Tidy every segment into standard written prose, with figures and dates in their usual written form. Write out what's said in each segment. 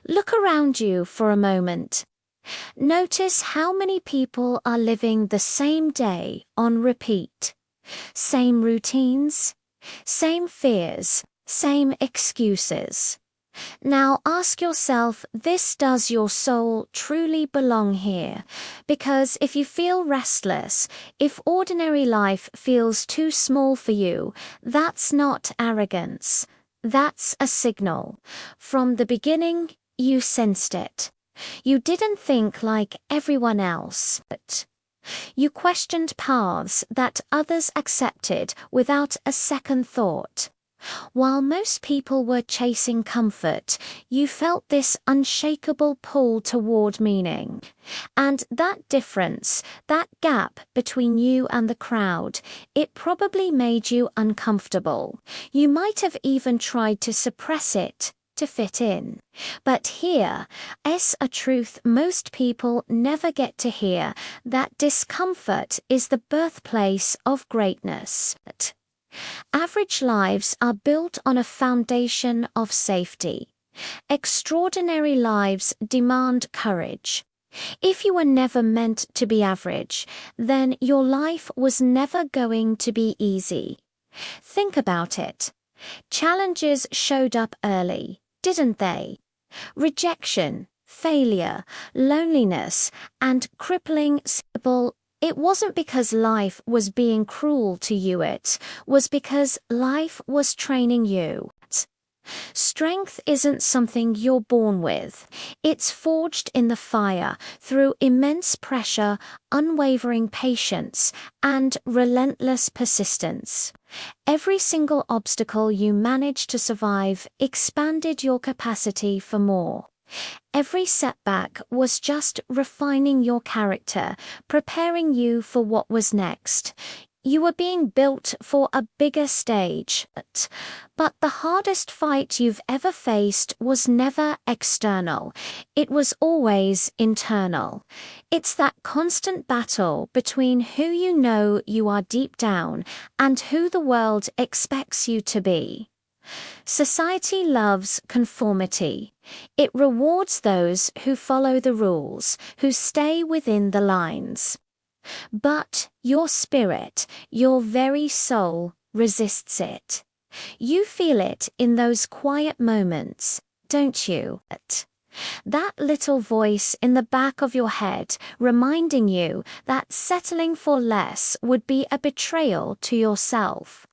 Look around you for a moment. Notice how many people are living the same day on repeat. Same routines, same fears, same excuses. Now ask yourself, does your soul truly belong here? Because if you feel restless, if ordinary life feels too small for you, that's not arrogance. That's a signal. From the beginning, you sensed it. You didn't think like everyone else, but you questioned paths that others accepted without a second thought. While most people were chasing comfort, you felt this unshakable pull toward meaning. And that difference, that gap between you and the crowd, it probably made you uncomfortable. You might have even tried to suppress it to fit in. But here is a truth most people never get to hear, that discomfort is the birthplace of greatness. Average lives are built on a foundation of safety. Extraordinary lives demand courage. If you were never meant to be average, then your life was never going to be easy. Think about it. Challenges showed up early, didn't they? Rejection, failure, loneliness, and crippling symbol. It wasn't because life was being cruel to you, it was because life was training you. Strength isn't something you're born with. It's forged in the fire through immense pressure, unwavering patience, and relentless persistence. Every single obstacle you managed to survive expanded your capacity for more. Every setback was just refining your character, preparing you for what was next. You were being built for a bigger stage. But the hardest fight you've ever faced was never external. It was always internal. It's that constant battle between who you know you are deep down and who the world expects you to be. Society loves conformity. It rewards those who follow the rules, who stay within the lines. But your spirit, your very soul, resists it. You feel it in those quiet moments, don't you? That little voice in the back of your head reminding you that settling for less would be a betrayal to yourself.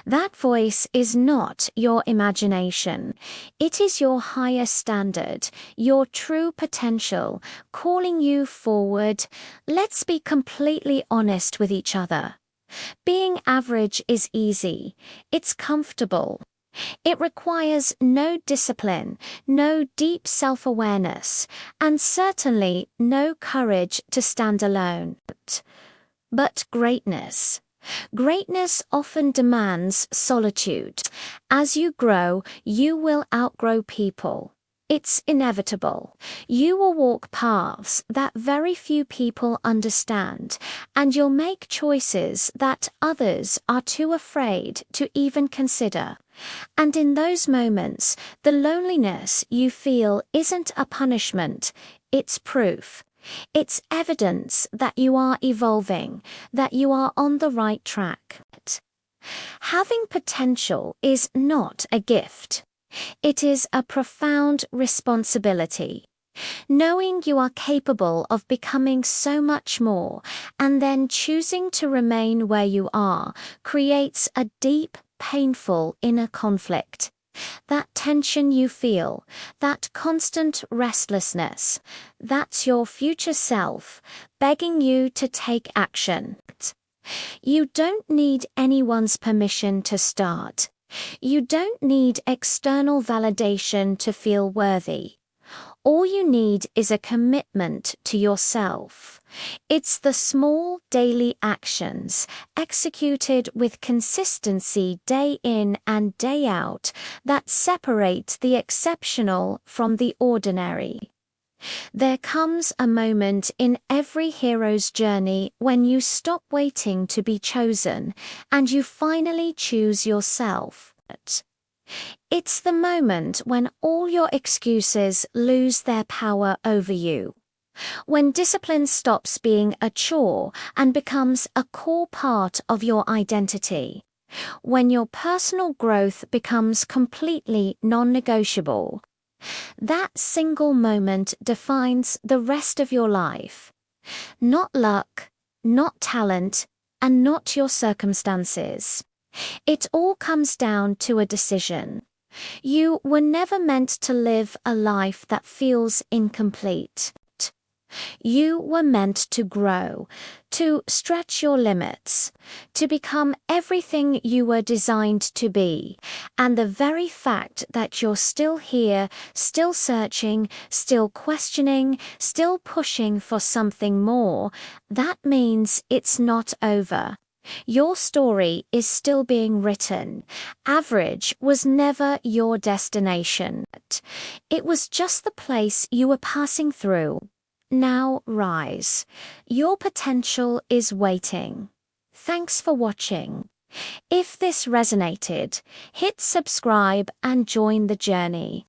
That voice is not your imagination. It is your higher standard, your true potential, calling you forward. Let's be completely honest with each other. Being average is easy. It's comfortable. It requires no discipline, no deep self-awareness, and certainly no courage to stand alone. But greatness. Greatness often demands solitude. As you grow, you will outgrow people. It's inevitable. You will walk paths that very few people understand, and you'll make choices that others are too afraid to even consider. And in those moments, the loneliness you feel isn't a punishment, it's proof. It's evidence that you are evolving, that you are on the right track. Having potential is not a gift. It is a profound responsibility. Knowing you are capable of becoming so much more and then choosing to remain where you are creates a deep, painful inner conflict. That tension you feel, that constant restlessness, that's your future self begging you to take action. You don't need anyone's permission to start. You don't need external validation to feel worthy. All you need is a commitment to yourself. It's the small daily actions, executed with consistency day in and day out, that separate the exceptional from the ordinary. There comes a moment in every hero's journey when you stop waiting to be chosen, and you finally choose yourself. It's the moment when all your excuses lose their power over you. When discipline stops being a chore and becomes a core part of your identity. When your personal growth becomes completely non-negotiable. That single moment defines the rest of your life. Not luck, not talent, and not your circumstances. It all comes down to a decision. You were never meant to live a life that feels incomplete. You were meant to grow, to stretch your limits, to become everything you were designed to be. And the very fact that you're still here, still searching, still questioning, still pushing for something more, that means it's not over. Your story is still being written. Average was never your destination. It was just the place you were passing through. Now rise. Your potential is waiting. Thanks for watching. If this resonated, hit subscribe and join the journey.